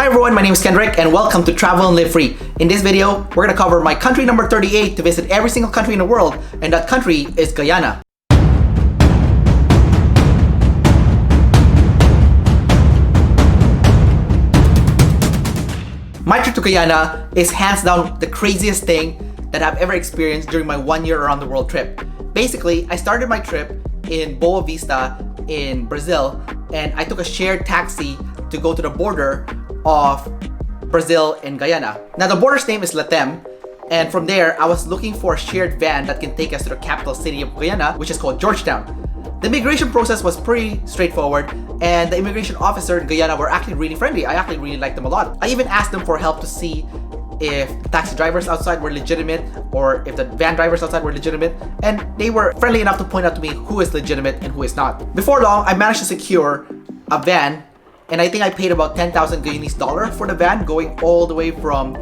Hi everyone, my name is Kendrick and welcome to Travel and Live Free. In this video, we're gonna cover my country number 38 to visit every single country in the world, and that country is Guyana. My trip to Guyana is hands down the craziest thing that I've ever experienced during my 1 year around the world trip. Basically, I started my trip in Boa Vista in Brazil, and I took a shared taxi to go to the border of Brazil and Guyana. Now the border's name is Lethem, and from there I was looking for a shared van that can take us to the capital city of Guyana, which is called Georgetown. The immigration process was pretty straightforward, and the immigration officer in Guyana were actually really friendly. I actually really liked them a lot. I even asked them for help to see if the taxi drivers outside were legitimate or if the van drivers outside were legitimate, and they were friendly enough to point out to me who is legitimate and who is not. Before long, I managed to secure a van, and I think I paid about 10,000 Guyanese dollar for the van, going all the way from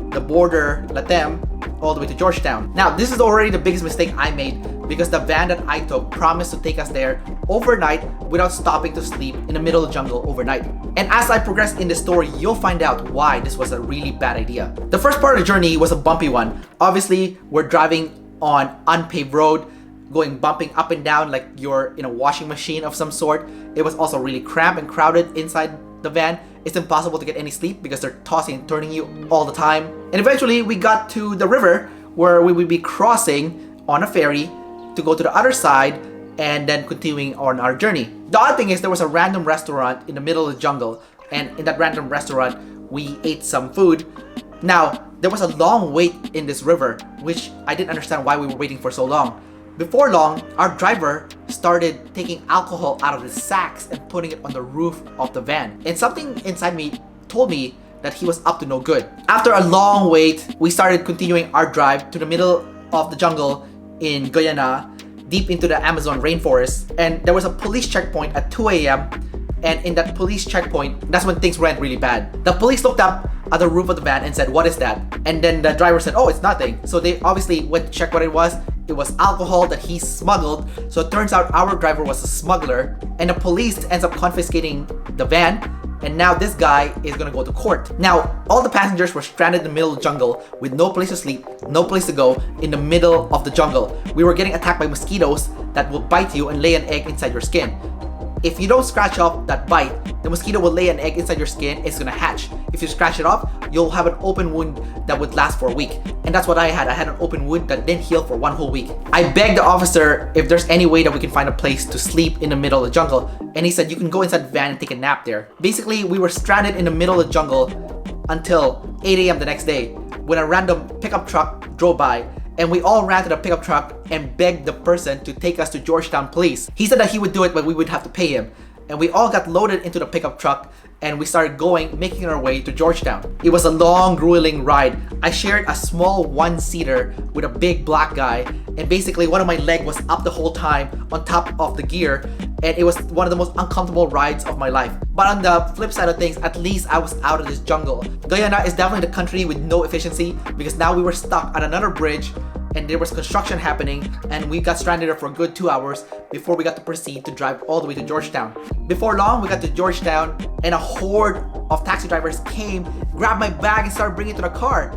the border, Lethem, all the way to Georgetown. Now, this is already the biggest mistake I made because the van that I took promised to take us there overnight without stopping to sleep in the middle of the jungle overnight. And as I progress in the story, you'll find out why this was a really bad idea. The first part of the journey was a bumpy one. Obviously, we're driving on unpaved road, going bumping up and down like you're in a washing machine of some sort. It was also really cramped and crowded inside the van. It's impossible to get any sleep because they're tossing and turning you all the time. And eventually we got to the river where we would be crossing on a ferry to go to the other side and then continuing on our journey. The odd thing is there was a random restaurant in the middle of the jungle, and in that random restaurant we ate some food. Now there was a long wait in this river, which I didn't understand why we were waiting for so long. Before long, our driver started taking alcohol out of the sacks and putting it on the roof of the van. And something inside me told me that he was up to no good. After a long wait, we started continuing our drive to the middle of the jungle in Guyana, deep into the Amazon rainforest. And there was a police checkpoint at 2 a.m. And in that police checkpoint, that's when things went really bad. The police looked up at the roof of the van and said, "What is that?" And then the driver said, "Oh, it's nothing." So they obviously went to check what it was. It was alcohol that he smuggled. So it turns out our driver was a smuggler, and the police ends up confiscating the van, and now this guy is gonna go to court. Now, all the passengers were stranded in the middle of the jungle with no place to sleep, no place to go, in the middle of the jungle. We were getting attacked by mosquitoes that will bite you and lay an egg inside your skin. If you don't scratch off that bite, the mosquito will lay an egg inside your skin. It's gonna hatch. If you scratch it off, you'll have an open wound that would last for a week. And that's what I had. I had an open wound that didn't heal for one whole week. I begged the officer if there's any way that we can find a place to sleep in the middle of the jungle. And he said, "You can go inside the van and take a nap there." Basically, we were stranded in the middle of the jungle until 8 a.m. the next day when a random pickup truck drove by. And we all ran to the pickup truck and begged the person to take us to Georgetown Police. He said that he would do it, but we would have to pay him. And we all got loaded into the pickup truck and we started making our way to Georgetown. It was a long, grueling ride. I shared a small one-seater with a big black guy, and basically one of my leg was up the whole time on top of the gear, and it was one of the most uncomfortable rides of my life. But on the flip side of things, at least I was out of this jungle. Guyana is definitely the country with no efficiency because now we were stuck on another bridge and there was construction happening, and we got stranded there for a good 2 hours before we got to proceed to drive all the way to Georgetown. Before long, we got to Georgetown and a horde of taxi drivers came, grabbed my bag and started bringing it to the car.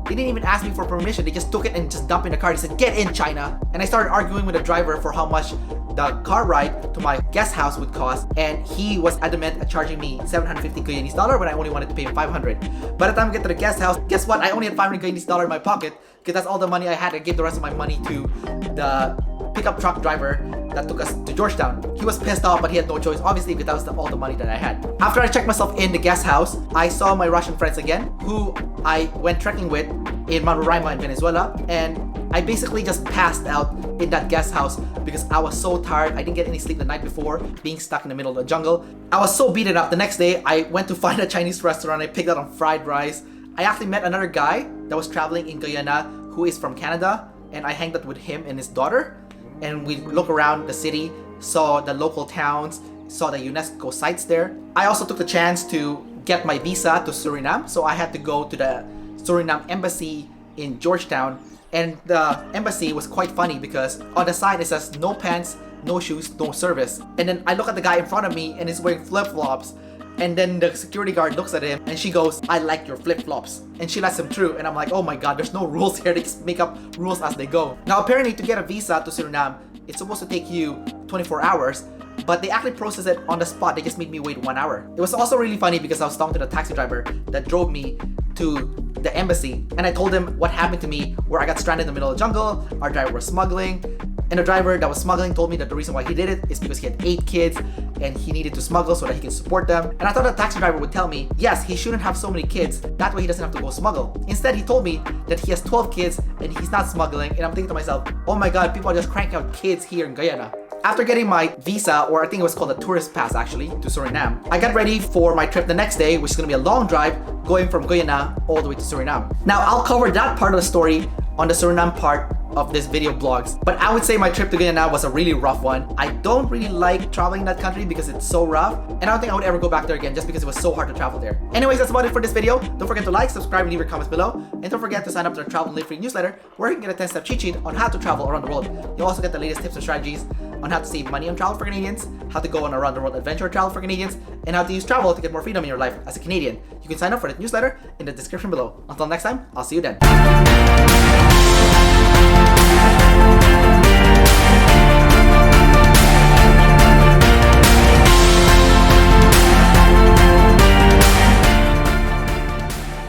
They didn't even ask me for permission. They just took it and just dumped it in the car. They said, "Get in, China." And I started arguing with the driver for how much the car ride to my guest house would cost, and he was adamant at charging me 750 Guyanese dollar when I only wanted to pay him 500. By the time we get to the guest house, guess what? I only had 500 Guyanese dollar in my pocket because that's all the money I had. I gave the rest of my money to the pickup truck driver that took us to Georgetown. He was pissed off, but he had no choice, obviously, because that was all the money that I had. After I checked myself in the guest house, I saw my Russian friends again, who I went trekking with in Roraima in Venezuela, and I basically just passed out in that guest house because I was so tired. I didn't get any sleep the night before, being stuck in the middle of the jungle. I was so beaten up. The next day, I went to find a Chinese restaurant. I picked out on fried rice. I actually met another guy that was traveling in Guyana who is from Canada, and I hanged out with him and his daughter. And we looked around the city, saw the local towns, saw the UNESCO sites there. I also took the chance to get my visa to Suriname, so I had to go to the Suriname embassy in Georgetown. And the embassy was quite funny because on the side it says no pants, no shoes, no service. And then I look at the guy in front of me and he's wearing flip-flops And then the security guard looks at him and she goes, "I like your flip-flops." And she lets him through. And I'm like, oh my god, there's no rules here. They just make up rules as they go. Now apparently to get a visa to Suriname, it's supposed to take you 24 hours. But they actually processed it on the spot. They just made me wait 1 hour. It was also really funny because I was talking to the taxi driver that drove me to the embassy. And I told him what happened to me where I got stranded in the middle of the jungle. Our driver was smuggling. And the driver that was smuggling told me that the reason why he did it is because he had 8 kids and he needed to smuggle so that he can support them. And I thought the taxi driver would tell me, yes, he shouldn't have so many kids. That way he doesn't have to go smuggle. Instead, he told me that he has 12 kids and he's not smuggling. And I'm thinking to myself, oh my god, people are just cranking out kids here in Guyana. After getting my visa, or I think it was called a tourist pass actually, to Suriname, I got ready for my trip the next day, which is gonna be a long drive going from Guyana all the way to Suriname. Now, I'll cover that part of the story on the Suriname part of this video vlogs. But I would say my trip to Guyana was a really rough one. I don't really like traveling in that country because it's so rough. And I don't think I would ever go back there again just because it was so hard to travel there. Anyways, that's about it for this video. Don't forget to like, subscribe, and leave your comments below. And don't forget to sign up to our Travel and Live Free newsletter where you can get a 10-step cheat sheet on how to travel around the world. You'll also get the latest tips and strategies on how to save money on travel for Canadians, how to go on around the world adventure travel for Canadians, and how to use travel to get more freedom in your life as a Canadian. You can sign up for the newsletter in the description below. Until next time, I'll see you then.